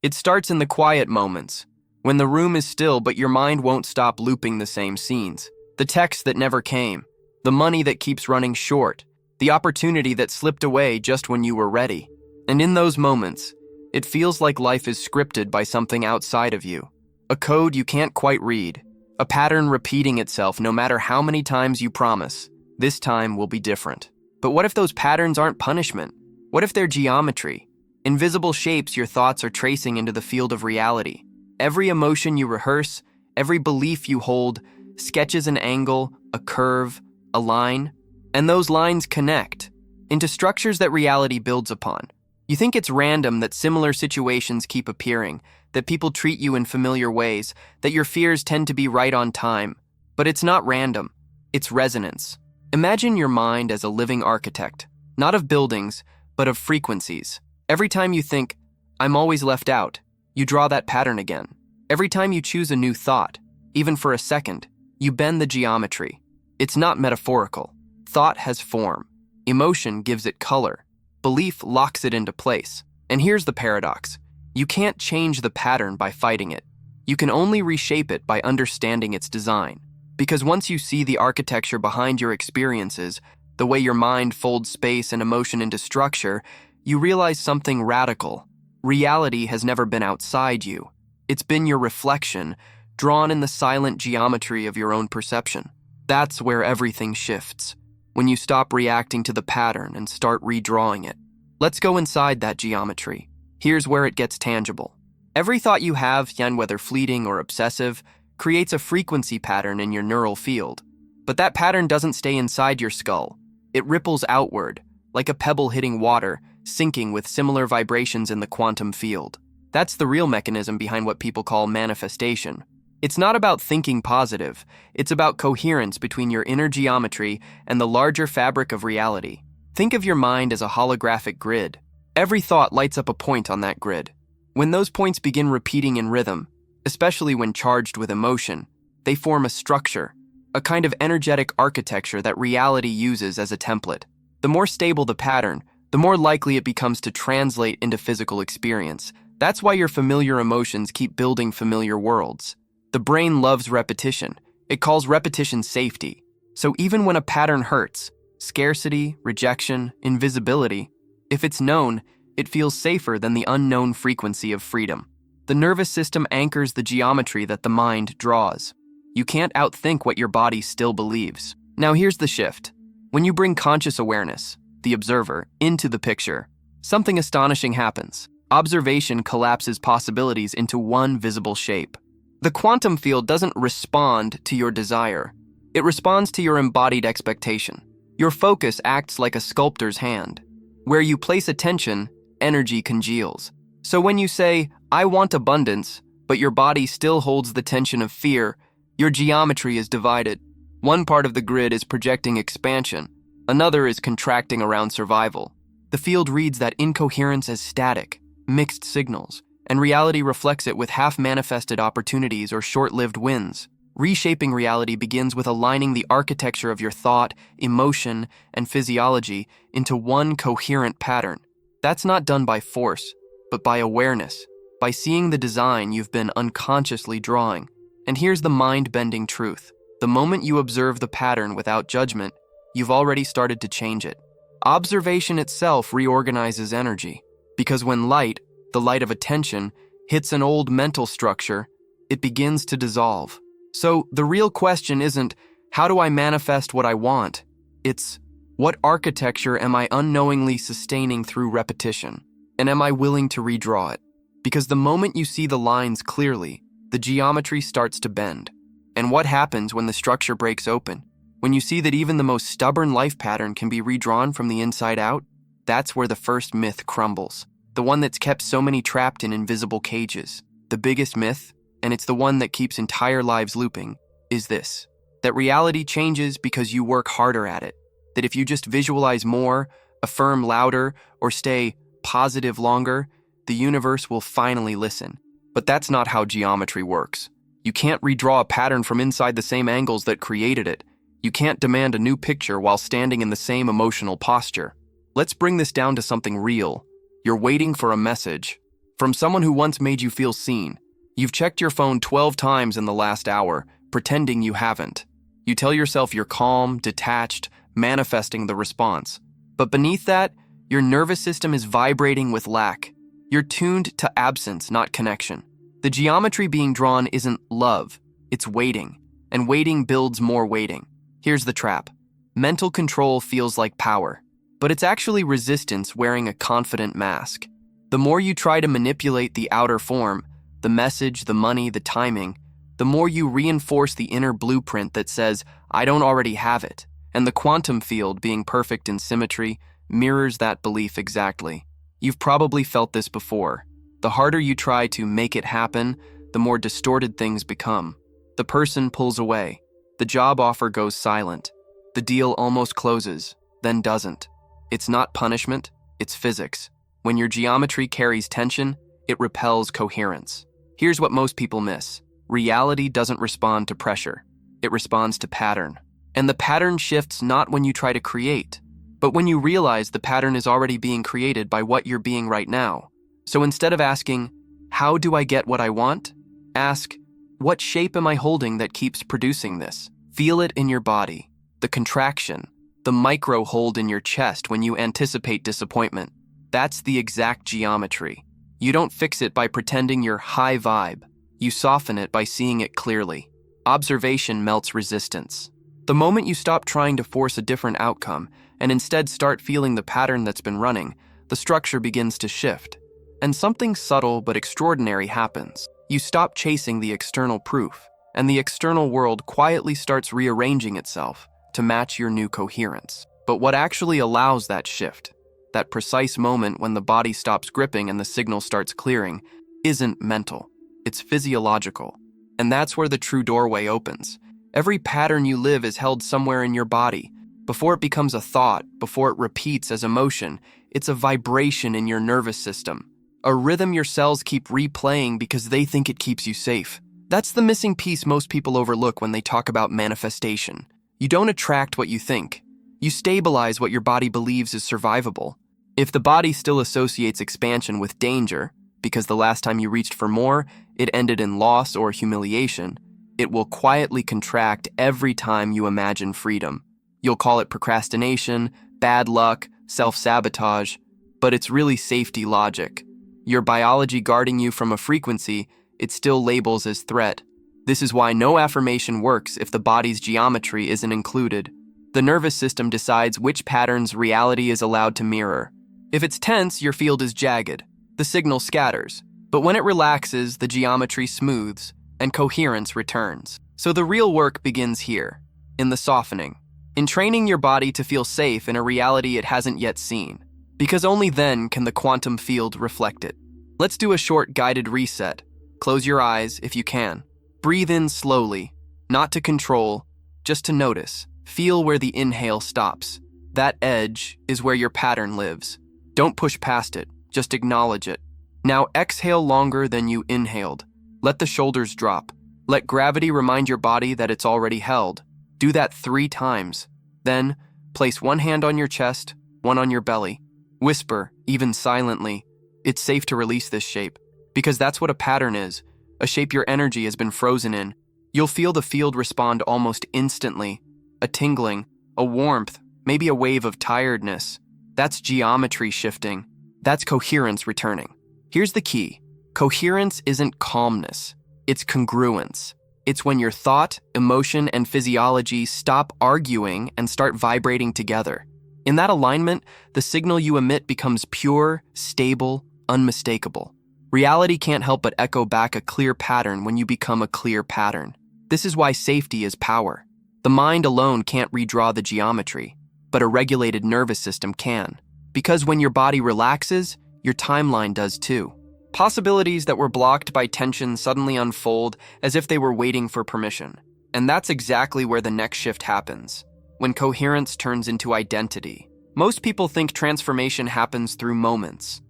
It starts in the quiet moments, when the room is still but your mind won't stop looping the same scenes. The text that never came, the money that keeps running short, the opportunity that slipped away just when you were ready. And in those moments, it feels like life is scripted by something outside of you. A code you can't quite read, a pattern repeating itself no matter how many times you promise, this time will be different. But what if those patterns aren't punishment? What if they're geometry? Invisible shapes your thoughts are tracing into the field of reality. Every emotion you rehearse, every belief you hold, sketches an angle, a curve, a line, and those lines connect into structures that reality builds upon. You think it's random that similar situations keep appearing, that people treat you in familiar ways, that your fears tend to be right on time. But it's not random, it's resonance. Imagine your mind as a living architect, not of buildings, but of frequencies. Every time you think, I'm always left out, you draw that pattern again. Every time you choose a new thought, even for a second, you bend the geometry. It's not metaphorical. Thought has form. Emotion gives it color. Belief locks it into place. And here's the paradox. You can't change the pattern by fighting it. You can only reshape it by understanding its design. Because once you see the architecture behind your experiences, the way your mind folds space and emotion into structure, you realize something radical. Reality has never been outside you. It's been your reflection, drawn in the silent geometry of your own perception. That's where everything shifts, when you stop reacting to the pattern and start redrawing it. Let's go inside that geometry. Here's where it gets tangible. Every thought you have, whether fleeting or obsessive, creates a frequency pattern in your neural field. But that pattern doesn't stay inside your skull. It ripples outward, like a pebble hitting water, syncing with similar vibrations in the quantum field. That's the real mechanism behind what people call manifestation. It's not about thinking positive, it's about coherence between your inner geometry and the larger fabric of reality. Think of your mind as a holographic grid. Every thought lights up a point on that grid. When those points begin repeating in rhythm, especially when charged with emotion, they form a structure, a kind of energetic architecture that reality uses as a template. The more stable the pattern, the more likely it becomes to translate into physical experience. That's why your familiar emotions keep building familiar worlds. The brain loves repetition. It calls repetition safety. So even when a pattern hurts, scarcity, rejection, invisibility, if it's known, it feels safer than the unknown frequency of freedom. The nervous system anchors the geometry that the mind draws. You can't outthink what your body still believes. Now here's the shift. When you bring conscious awareness, the observer, into the picture, something astonishing happens. Observation collapses possibilities into one visible shape. The quantum field doesn't respond to your desire. It responds to your embodied expectation. Your focus acts like a sculptor's hand. Where you place attention, energy congeals. So when you say, I want abundance, but your body still holds the tension of fear, your geometry is divided. One part of the grid is projecting expansion. Another is contracting around survival. The field reads that incoherence as static, mixed signals, and reality reflects it with half-manifested opportunities or short-lived wins. Reshaping reality begins with aligning the architecture of your thought, emotion, and physiology into one coherent pattern. That's not done by force, but by awareness, by seeing the design you've been unconsciously drawing. And here's the mind-bending truth. The moment you observe the pattern without judgment, you've already started to change it. Observation itself reorganizes energy, because when light, the light of attention, hits an old mental structure, it begins to dissolve. So the real question isn't, how do I manifest what I want? It's, what architecture am I unknowingly sustaining through repetition? And am I willing to redraw it? Because the moment you see the lines clearly, the geometry starts to bend. And what happens when the structure breaks open? When you see that even the most stubborn life pattern can be redrawn from the inside out, that's where the first myth crumbles. The one that's kept so many trapped in invisible cages. The biggest myth, and it's the one that keeps entire lives looping, is this: that reality changes because you work harder at it. That if you just visualize more, affirm louder, or stay positive longer, the universe will finally listen. But that's not how geometry works. You can't redraw a pattern from inside the same angles that created it. You can't demand a new picture while standing in the same emotional posture. Let's bring this down to something real. You're waiting for a message, From someone who once made you feel seen. You've checked your phone 12 times in the last hour, pretending you haven't. You tell yourself you're calm, detached, manifesting the response. But beneath that, your nervous system is vibrating with lack. You're tuned to absence, not connection. The geometry being drawn isn't love, it's waiting. And waiting builds more waiting. Here's the trap. Mental control feels like power, but it's actually resistance wearing a confident mask. The more you try to manipulate the outer form, the message, the money, the timing, the more you reinforce the inner blueprint that says, I don't already have it. And the quantum field, being perfect in symmetry, mirrors that belief exactly. You've probably felt this before. The harder you try to make it happen, the more distorted things become. The person pulls away. The job offer goes silent. The deal almost closes, then doesn't. It's not punishment, it's physics. When your geometry carries tension, it repels coherence. Here's what most people miss. Reality doesn't respond to pressure. It responds to pattern. And the pattern shifts not when you try to create, but when you realize the pattern is already being created by what you're being right now. So instead of asking, how do I get what I want? Ask, what shape am I holding that keeps producing this? Feel it in your body, the contraction, the micro hold in your chest when you anticipate disappointment. That's the exact geometry. You don't fix it by pretending you're high vibe. You soften it by seeing it clearly. Observation melts resistance. The moment you stop trying to force a different outcome and instead start feeling the pattern that's been running, the structure begins to shift. And something subtle but extraordinary happens. You stop chasing the external proof, and the external world quietly starts rearranging itself to match your new coherence. But what actually allows that shift, that precise moment when the body stops gripping and the signal starts clearing, isn't mental. It's physiological. And that's where the true doorway opens. Every pattern you live is held somewhere in your body. Before it becomes a thought, before it repeats as emotion, it's a vibration in your nervous system. A rhythm your cells keep replaying because they think it keeps you safe. That's the missing piece most people overlook when they talk about manifestation. You don't attract what you think. You stabilize what your body believes is survivable. If the body still associates expansion with danger, because the last time you reached for more, it ended in loss or humiliation, it will quietly contract every time you imagine freedom. You'll call it procrastination, bad luck, self-sabotage, but it's really safety logic. Your biology guarding you from a frequency it still labels as threat. This is why no affirmation works if the body's geometry isn't included. The nervous system decides which patterns reality is allowed to mirror. If it's tense, your field is jagged. The signal scatters. But when it relaxes, the geometry smooths, and coherence returns. So the real work begins here, in the softening, in training your body to feel safe in a reality it hasn't yet seen, because only then can the quantum field reflect it. Let's do a short guided reset. Close your eyes if you can. Breathe in slowly, not to control, just to notice. Feel where the inhale stops. That edge is where your pattern lives. Don't push past it, just acknowledge it. Now exhale longer than you inhaled. Let the shoulders drop. Let gravity remind your body that it's already held. Do that 3 times. Then, place one hand on your chest, one on your belly. Whisper, even silently, it's safe to release this shape. Because that's what a pattern is, a shape your energy has been frozen in. You'll feel the field respond almost instantly. A tingling, a warmth, maybe a wave of tiredness. That's geometry shifting. That's coherence returning. Here's the key. Coherence isn't calmness. It's congruence. It's when your thought, emotion, and physiology stop arguing and start vibrating together. In that alignment, the signal you emit becomes pure, stable, unmistakable. Reality can't help but echo back a clear pattern when you become a clear pattern. This is why safety is power. The mind alone can't redraw the geometry, but a regulated nervous system can. Because when your body relaxes, your timeline does too. Possibilities that were blocked by tension suddenly unfold as if they were waiting for permission. And that's exactly where the next shift happens, when coherence turns into identity. Most people think transformation happens through moments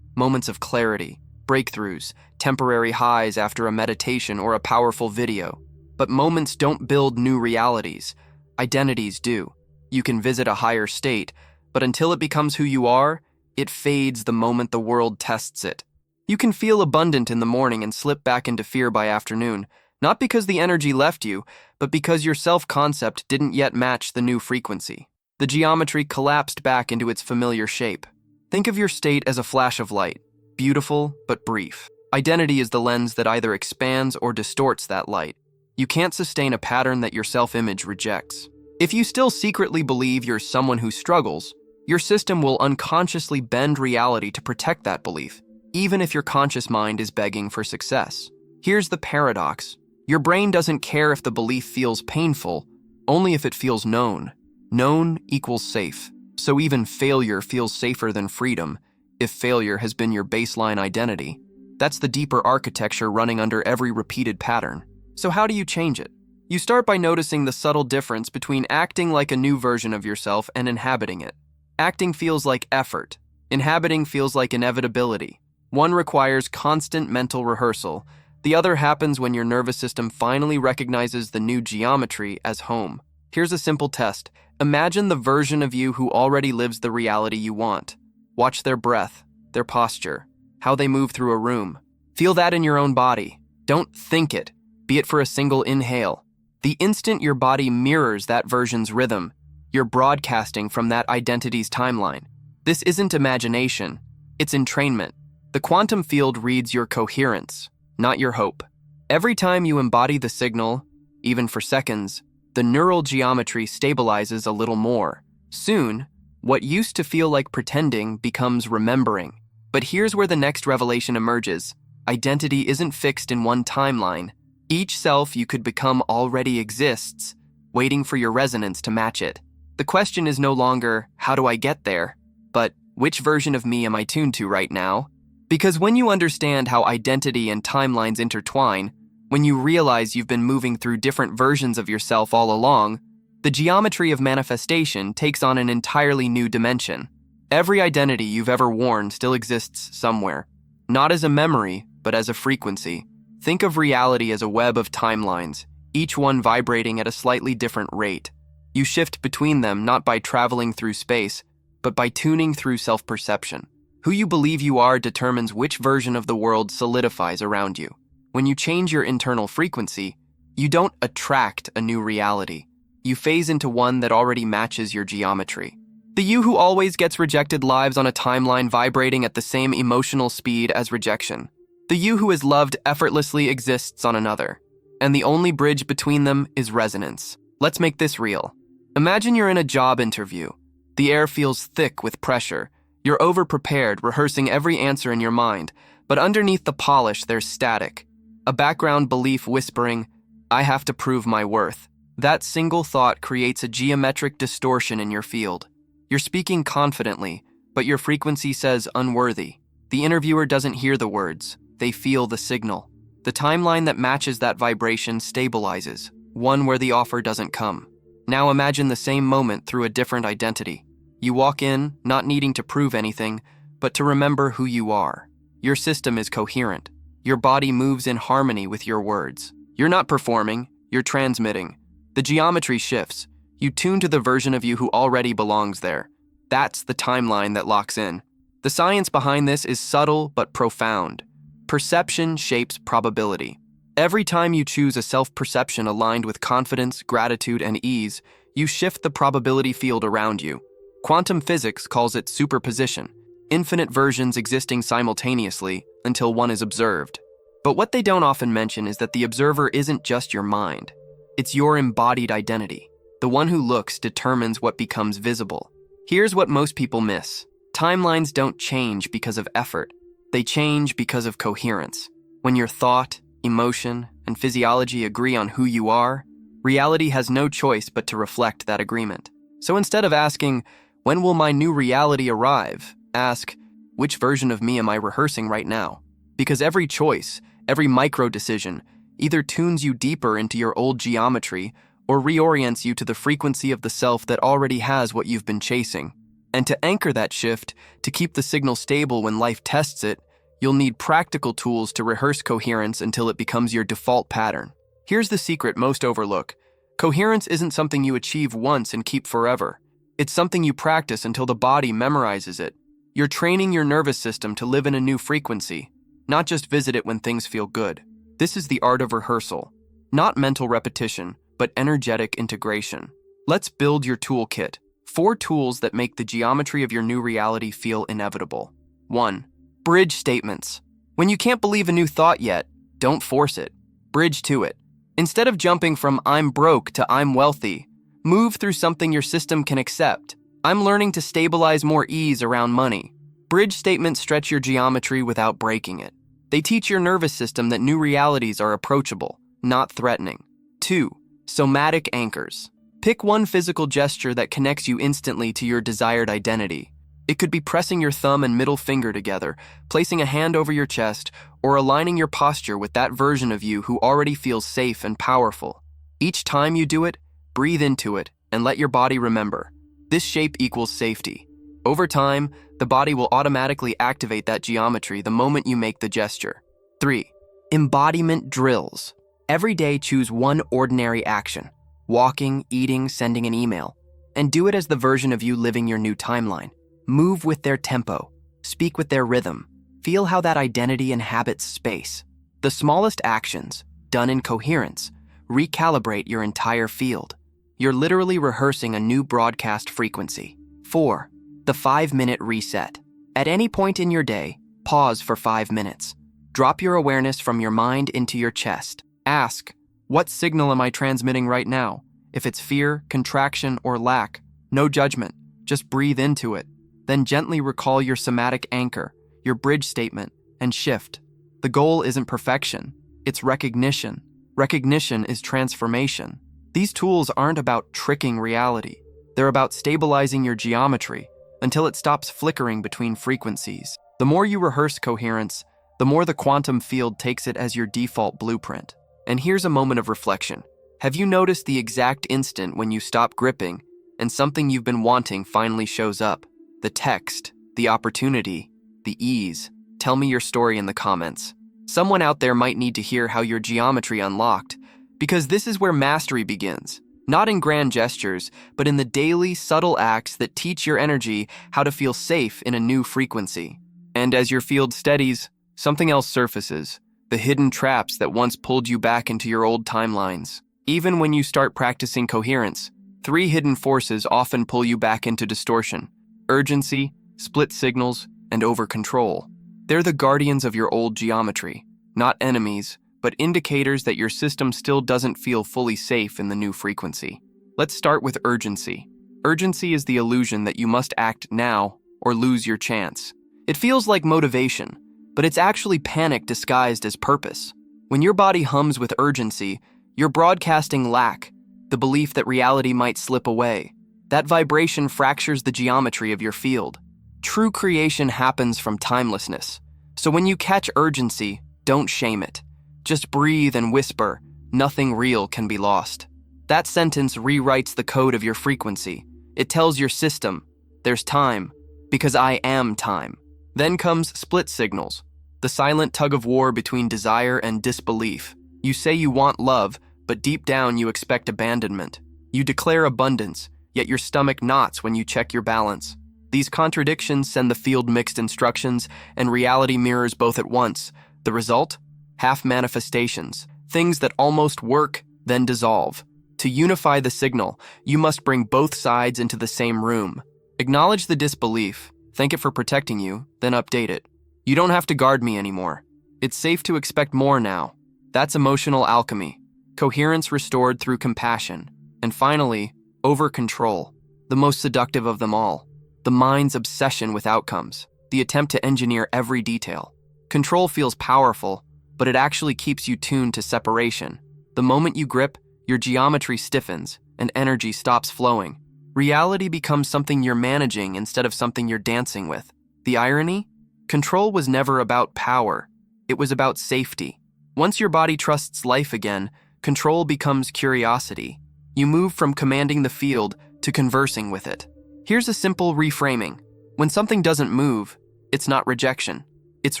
of clarity, breakthroughs, temporary highs after a meditation or a powerful video. But moments don't build new realities. Identities do. You can visit a higher state, but until it becomes who you are, it fades the moment the world tests it. You can feel abundant in the morning and slip back into fear by afternoon, not because the energy left you, but because your self-concept didn't yet match the new frequency. The geometry collapsed back into its familiar shape. Think of your state as a flash of light, beautiful but brief. Identity is the lens that either expands or distorts that light. You can't sustain a pattern that your self-image rejects. If you still secretly believe you're someone who struggles, your system will unconsciously bend reality to protect that belief, even if your conscious mind is begging for success. Here's the paradox. Your brain doesn't care if the belief feels painful, only if it feels known. Known equals safe. So even failure feels safer than freedom, if failure has been your baseline identity. That's the deeper architecture running under every repeated pattern. So how do you change it? You start by noticing the subtle difference between acting like a new version of yourself and inhabiting it. Acting feels like effort. Inhabiting feels like inevitability. One requires constant mental rehearsal. The other happens when your nervous system finally recognizes the new geometry as home. Here's a simple test. Imagine the version of you who already lives the reality you want. Watch their breath, their posture, how they move through a room. Feel that in your own body. Don't think it, be it for a single inhale. The instant your body mirrors that version's rhythm, you're broadcasting from that identity's timeline. This isn't imagination, it's entrainment. The quantum field reads your coherence, not your hope. Every time you embody the signal, even for seconds, the neural geometry stabilizes a little more. Soon, what used to feel like pretending becomes remembering. But here's where the next revelation emerges. Identity isn't fixed in one timeline. Each self you could become already exists, waiting for your resonance to match it. The question is no longer, how do I get there? But, which version of me am I tuned to right now? Because when you understand how identity and timelines intertwine, when you realize you've been moving through different versions of yourself all along, the geometry of manifestation takes on an entirely new dimension. Every identity you've ever worn still exists somewhere, not as a memory, but as a frequency. Think of reality as a web of timelines, each one vibrating at a slightly different rate. You shift between them not by traveling through space, but by tuning through self-perception. Who you believe you are determines which version of the world solidifies around you. When you change your internal frequency, you don't attract a new reality. You phase into one that already matches your geometry. The you who always gets rejected lives on a timeline vibrating at the same emotional speed as rejection. The you who is loved effortlessly exists on another, and the only bridge between them is resonance. Let's make this real. Imagine you're in a job interview. The air feels thick with pressure. You're over-prepared, rehearsing every answer in your mind, but underneath the polish there's static. A background belief whispering, I have to prove my worth. That single thought creates a geometric distortion in your field. You're speaking confidently, but your frequency says unworthy. The interviewer doesn't hear the words, they feel the signal. The timeline that matches that vibration stabilizes, one where the offer doesn't come. Now imagine the same moment through a different identity. You walk in, not needing to prove anything, but to remember who you are. Your system is coherent. Your body moves in harmony with your words. You're not performing, you're transmitting. The geometry shifts. You tune to the version of you who already belongs there. That's the timeline that locks in. The science behind this is subtle but profound. Perception shapes probability. Every time you choose a self-perception aligned with confidence, gratitude, and ease, you shift the probability field around you. Quantum physics calls it superposition, infinite versions existing simultaneously until one is observed. But what they don't often mention is that the observer isn't just your mind. It's your embodied identity. The one who looks determines what becomes visible. Here's what most people miss. Timelines don't change because of effort. They change because of coherence. When your thought, emotion, and physiology agree on who you are, reality has no choice but to reflect that agreement. So instead of asking, when will my new reality arrive? Ask, which version of me am I rehearsing right now? Because every choice, every micro decision, either tunes you deeper into your old geometry or reorients you to the frequency of the self that already has what you've been chasing. And to anchor that shift, to keep the signal stable when life tests it, you'll need practical tools to rehearse coherence until it becomes your default pattern. Here's the secret most overlook. Coherence isn't something you achieve once and keep forever. It's something you practice until the body memorizes it. You're training your nervous system to live in a new frequency, not just visit it when things feel good. This is the art of rehearsal, not mental repetition, but energetic integration. Let's build your toolkit. 4 tools that make the geometry of your new reality feel inevitable. 1. Bridge statements. When you can't believe a new thought yet, don't force it. Bridge to it. Instead of jumping from "I'm broke" to "I'm wealthy," move through something your system can accept. I'm learning to stabilize more ease around money. Bridge statements stretch your geometry without breaking it. They teach your nervous system that new realities are approachable, not threatening. 2. Somatic anchors. Pick one physical gesture that connects you instantly to your desired identity. It could be pressing your thumb and middle finger together, placing a hand over your chest, or aligning your posture with that version of you who already feels safe and powerful. Each time you do it, breathe into it and let your body remember. This shape equals safety. Over time, the body will automatically activate that geometry the moment you make the gesture. 3. Embodiment drills. Every day choose one ordinary action. Walking, eating, sending an email. And do it as the version of you living your new timeline. Move with their tempo. Speak with their rhythm. Feel how that identity inhabits space. The smallest actions, done in coherence, recalibrate your entire field. You're literally rehearsing a new broadcast frequency. 4. The 5-minute reset. At any point in your day, pause for 5 minutes. Drop your awareness from your mind into your chest. Ask, what signal am I transmitting right now? If it's fear, contraction, or lack, no judgment, just breathe into it. Then gently recall your somatic anchor, your bridge statement, and shift. The goal isn't perfection, it's recognition. Recognition is transformation. These tools aren't about tricking reality. They're about stabilizing your geometry until it stops flickering between frequencies. The more you rehearse coherence, the more the quantum field takes it as your default blueprint. And here's a moment of reflection. Have you noticed the exact instant when you stop gripping and something you've been wanting finally shows up? The text, the opportunity, the ease. Tell me your story in the comments. Someone out there might need to hear how your geometry unlocked, because this is where mastery begins. Not in grand gestures, but in the daily, subtle acts that teach your energy how to feel safe in a new frequency. And as your field steadies, something else surfaces. The hidden traps that once pulled you back into your old timelines. Even when you start practicing coherence, 3 hidden forces often pull you back into distortion: urgency, split signals, and over-control. They're the guardians of your old geometry, not enemies, but indicators that your system still doesn't feel fully safe in the new frequency. Let's start with urgency. Urgency is the illusion that you must act now or lose your chance. It feels like motivation, but it's actually panic disguised as purpose. When your body hums with urgency, you're broadcasting lack, the belief that reality might slip away. That vibration fractures the geometry of your field. True creation happens from timelessness. So when you catch urgency, don't shame it. Just breathe and whisper, nothing real can be lost. That sentence rewrites the code of your frequency. It tells your system, there's time, because I am time. Then comes split signals. The silent tug-of-war between desire and disbelief. You say you want love, but deep down you expect abandonment. You declare abundance, yet your stomach knots when you check your balance. These contradictions send the field mixed instructions, and reality mirrors both at once. The result? Half manifestations, things that almost work, then dissolve. To unify the signal, you must bring both sides into the same room. Acknowledge the disbelief, thank it for protecting you, then update it. You don't have to guard me anymore. It's safe to expect more now. That's emotional alchemy. Coherence restored through compassion. And finally, over-control, the most seductive of them all. The mind's obsession with outcomes, the attempt to engineer every detail. Control feels powerful, but it actually keeps you tuned to separation. The moment you grip, your geometry stiffens and energy stops flowing. Reality becomes something you're managing instead of something you're dancing with. The irony? Control was never about power. It was about safety. Once your body trusts life again, control becomes curiosity. You move from commanding the field to conversing with it. Here's a simple reframing. When something doesn't move, it's not rejection. It's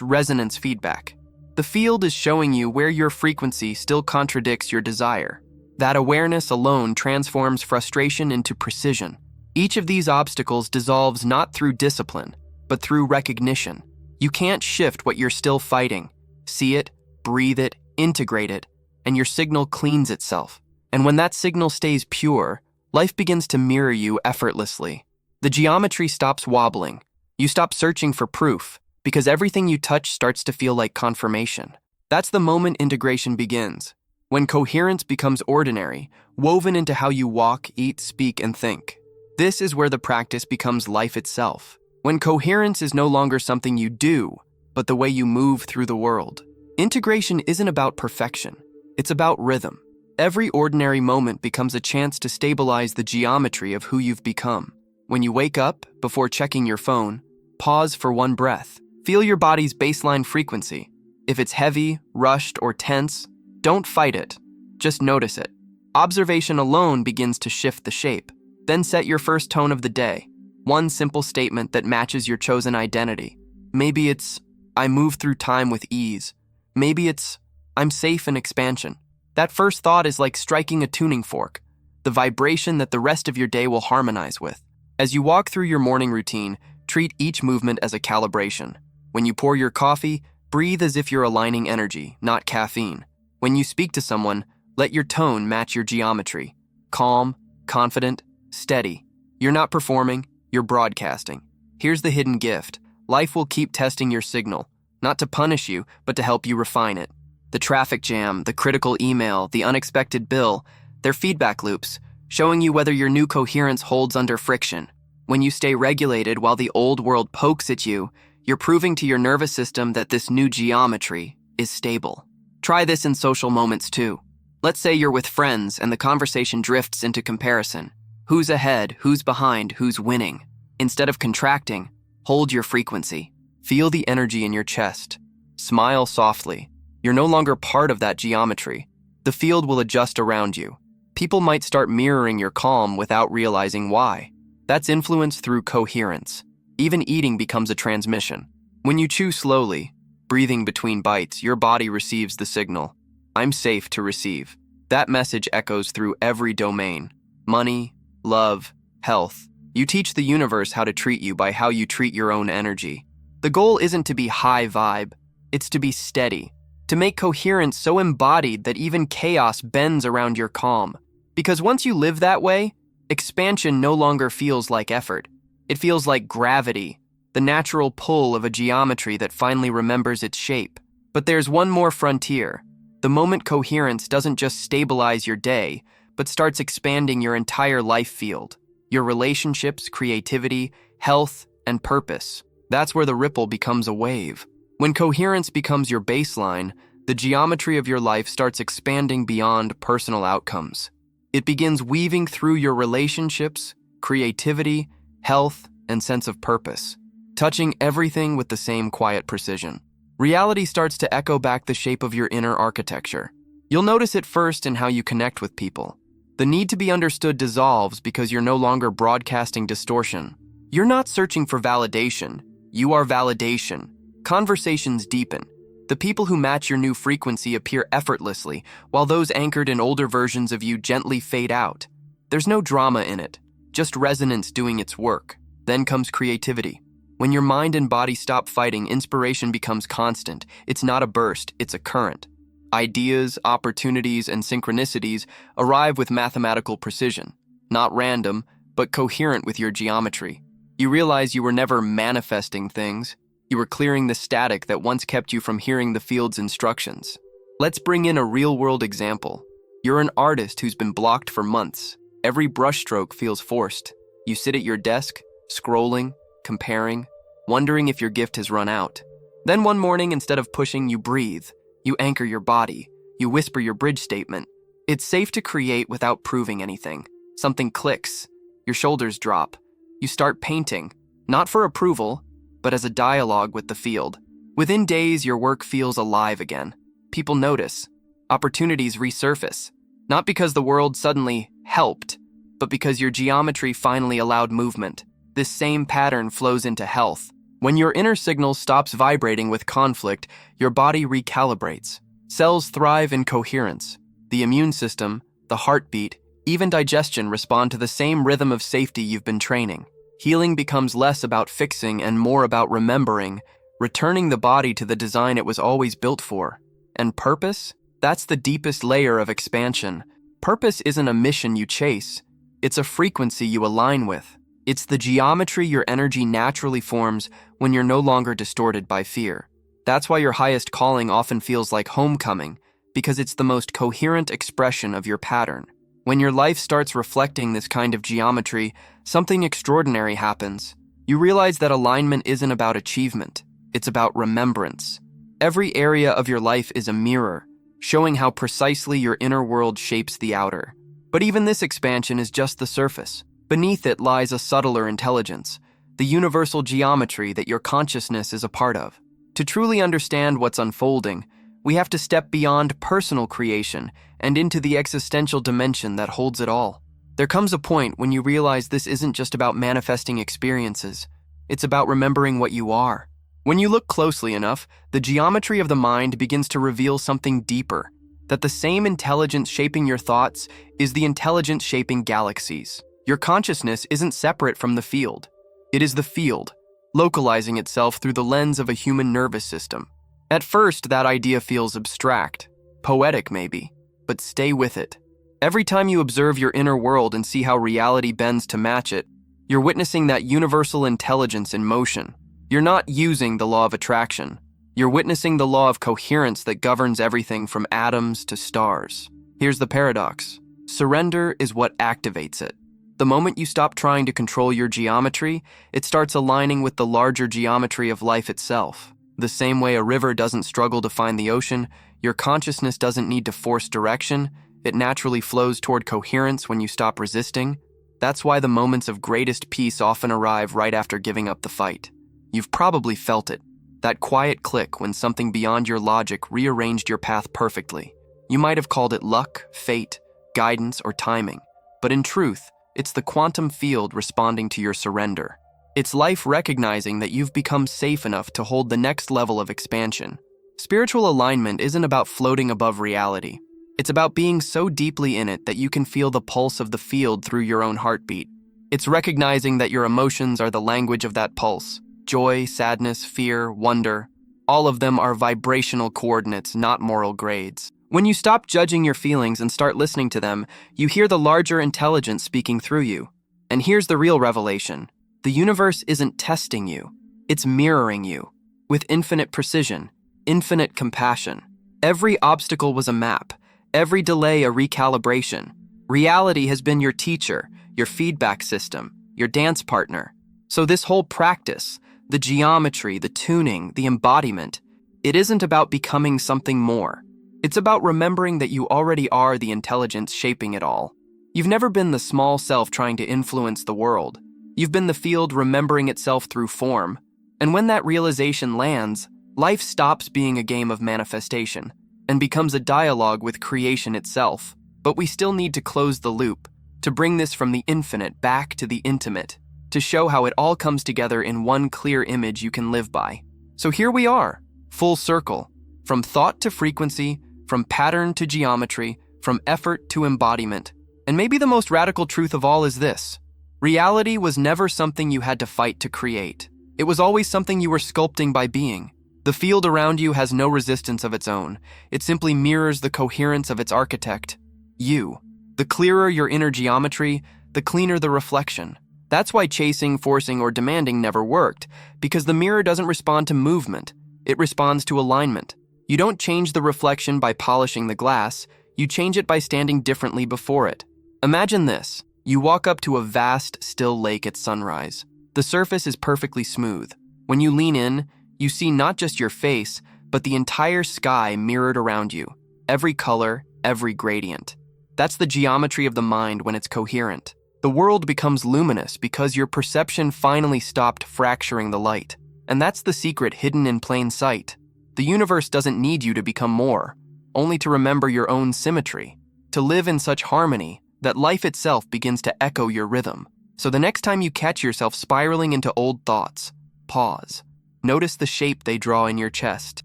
resonance feedback. The field is showing you where your frequency still contradicts your desire. That awareness alone transforms frustration into precision. Each of these obstacles dissolves not through discipline, but through recognition. You can't shift what you're still fighting. See it, breathe it, integrate it, and your signal cleans itself. And when that signal stays pure, life begins to mirror you effortlessly. The geometry stops wobbling. You stop searching for proof, because everything you touch starts to feel like confirmation. That's the moment integration begins, when coherence becomes ordinary, woven into how you walk, eat, speak, and think. This is where the practice becomes life itself, when coherence is no longer something you do, but the way you move through the world. Integration isn't about perfection, it's about rhythm. Every ordinary moment becomes a chance to stabilize the geometry of who you've become. When you wake up, before checking your phone, pause for one breath. Feel your body's baseline frequency. If it's heavy, rushed, or tense, don't fight it. Just notice it. Observation alone begins to shift the shape. Then set your first tone of the day. One simple statement that matches your chosen identity. Maybe it's, I move through time with ease. Maybe it's, I'm safe in expansion. That first thought is like striking a tuning fork, the vibration that the rest of your day will harmonize with. As you walk through your morning routine, treat each movement as a calibration. When you pour your coffee, breathe as if you're aligning energy, not caffeine. When you speak to someone, let your tone match your geometry. Calm, confident, steady. You're not performing, you're broadcasting. Here's the hidden gift. Life will keep testing your signal, not to punish you, but to help you refine it. The traffic jam, the critical email, the unexpected bill, they're feedback loops, showing you whether your new coherence holds under friction. When you stay regulated while the old world pokes at you, you're proving to your nervous system that this new geometry is stable. Try this in social moments too. Let's say you're with friends and the conversation drifts into comparison. Who's ahead, who's behind, who's winning? Instead of contracting, hold your frequency. Feel the energy in your chest. Smile softly. You're no longer part of that geometry. The field will adjust around you. People might start mirroring your calm without realizing why. That's influence through coherence. Even eating becomes a transmission. When you chew slowly, breathing between bites, your body receives the signal. I'm safe to receive. That message echoes through every domain. Money, love, health. You teach the universe how to treat you by how you treat your own energy. The goal isn't to be high vibe, it's to be steady. To make coherence so embodied that even chaos bends around your calm. Because once you live that way, expansion no longer feels like effort. It feels like gravity, the natural pull of a geometry that finally remembers its shape. But there's one more frontier. The moment coherence doesn't just stabilize your day, but starts expanding your entire life field. Your relationships, creativity, health, and purpose. That's where the ripple becomes a wave. When coherence becomes your baseline, the geometry of your life starts expanding beyond personal outcomes. It begins weaving through your relationships, creativity, health, and sense of purpose, touching everything with the same quiet precision. Reality starts to echo back the shape of your inner architecture. You'll notice it first in how you connect with people. The need to be understood dissolves because you're no longer broadcasting distortion. You're not searching for validation. You are validation. Conversations deepen. The people who match your new frequency appear effortlessly, while those anchored in older versions of you gently fade out. There's no drama in it, just resonance doing its work. Then comes creativity. When your mind and body stop fighting, inspiration becomes constant. It's not a burst, it's a current. Ideas, opportunities, and synchronicities arrive with mathematical precision. Not random, but coherent with your geometry. You realize you were never manifesting things. You were clearing the static that once kept you from hearing the field's instructions. Let's bring in a real-world example. You're an artist who's been blocked for months. Every brushstroke feels forced. You sit at your desk, scrolling, comparing, wondering if your gift has run out. Then one morning, instead of pushing, you breathe. You anchor your body. You whisper your bridge statement. It's safe to create without proving anything. Something clicks. Your shoulders drop. You start painting, not for approval, but as a dialogue with the field. Within days, your work feels alive again. People notice. Opportunities resurface. Not because the world suddenly helped, but because your geometry finally allowed movement. This same pattern flows into health. When your inner signal stops vibrating with conflict, your body recalibrates. Cells thrive in coherence. The immune system, the heartbeat, even digestion respond to the same rhythm of safety you've been training. Healing becomes less about fixing and more about remembering, returning the body to the design it was always built for. And purpose? That's the deepest layer of expansion. Purpose isn't a mission you chase. It's a frequency you align with. It's the geometry your energy naturally forms when you're no longer distorted by fear. That's why your highest calling often feels like homecoming, because it's the most coherent expression of your pattern. When your life starts reflecting this kind of geometry, something extraordinary happens. You realize that alignment isn't about achievement. It's about remembrance. Every area of your life is a mirror, showing how precisely your inner world shapes the outer. But even this expansion is just the surface. Beneath it lies a subtler intelligence, the universal geometry that your consciousness is a part of. To truly understand what's unfolding, we have to step beyond personal creation and into the existential dimension that holds it all. There comes a point when you realize this isn't just about manifesting experiences. It's about remembering what you are. When you look closely enough, the geometry of the mind begins to reveal something deeper, that the same intelligence shaping your thoughts is the intelligence shaping galaxies. Your consciousness isn't separate from the field. It is the field, localizing itself through the lens of a human nervous system. At first, that idea feels abstract, poetic maybe, but stay with it. Every time you observe your inner world and see how reality bends to match it, you're witnessing that universal intelligence in motion. You're not using the law of attraction. You're witnessing the law of coherence that governs everything from atoms to stars. Here's the paradox. Surrender is what activates it. The moment you stop trying to control your geometry, it starts aligning with the larger geometry of life itself. The same way a river doesn't struggle to find the ocean, your consciousness doesn't need to force direction. It naturally flows toward coherence when you stop resisting. That's why the moments of greatest peace often arrive right after giving up the fight. You've probably felt it, that quiet click when something beyond your logic rearranged your path perfectly. You might have called it luck, fate, guidance, or timing, but in truth, it's the quantum field responding to your surrender. It's life recognizing that you've become safe enough to hold the next level of expansion. Spiritual alignment isn't about floating above reality. It's about being so deeply in it that you can feel the pulse of the field through your own heartbeat. It's recognizing that your emotions are the language of that pulse. Joy, sadness, fear, wonder, all of them are vibrational coordinates, not moral grades. When you stop judging your feelings and start listening to them, you hear the larger intelligence speaking through you. And here's the real revelation. The universe isn't testing you. It's mirroring you. With infinite precision, infinite compassion. Every obstacle was a map. Every delay a recalibration. Reality has been your teacher, your feedback system, your dance partner. So this whole practice, the geometry, the tuning, the embodiment, it isn't about becoming something more. It's about remembering that you already are the intelligence shaping it all. You've never been the small self trying to influence the world. You've been the field remembering itself through form. And when that realization lands, life stops being a game of manifestation and becomes a dialogue with creation itself. But we still need to close the loop, to bring this from the infinite back to the intimate, to show how it all comes together in one clear image you can live by. So here we are, full circle, from thought to frequency, from pattern to geometry, from effort to embodiment. And maybe the most radical truth of all is this. Reality was never something you had to fight to create. It was always something you were sculpting by being. The field around you has no resistance of its own. It simply mirrors the coherence of its architect, you. The clearer your inner geometry, the cleaner the reflection. That's why chasing, forcing, or demanding never worked, because the mirror doesn't respond to movement. It responds to alignment. You don't change the reflection by polishing the glass. You change it by standing differently before it. Imagine this. You walk up to a vast, still lake at sunrise. The surface is perfectly smooth. When you lean in, you see not just your face, but the entire sky mirrored around you. Every color, every gradient. That's the geometry of the mind when it's coherent. The world becomes luminous because your perception finally stopped fracturing the light. And that's the secret hidden in plain sight. The universe doesn't need you to become more, only to remember your own symmetry, to live in such harmony that life itself begins to echo your rhythm. So the next time you catch yourself spiraling into old thoughts, pause. Notice the shape they draw in your chest.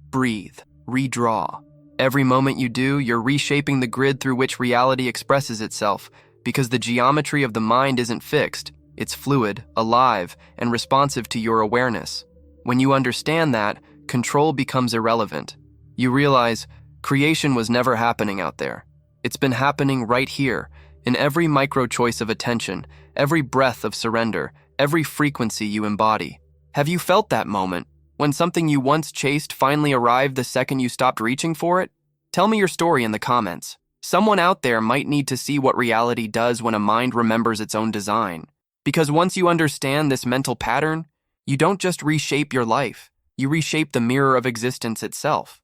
Breathe. Redraw. Every moment you do, you're reshaping the grid through which reality expresses itself, because the geometry of the mind isn't fixed. It's fluid, alive, and responsive to your awareness. When you understand that, control becomes irrelevant. You realize creation was never happening out there. It's been happening right here, in every micro choice of attention, every breath of surrender, every frequency you embody. Have you felt that moment, when something you once chased finally arrived the second you stopped reaching for it? Tell me your story in the comments. Someone out there might need to see what reality does when a mind remembers its own design. Because once you understand this mental pattern, you don't just reshape your life, you reshape the mirror of existence itself.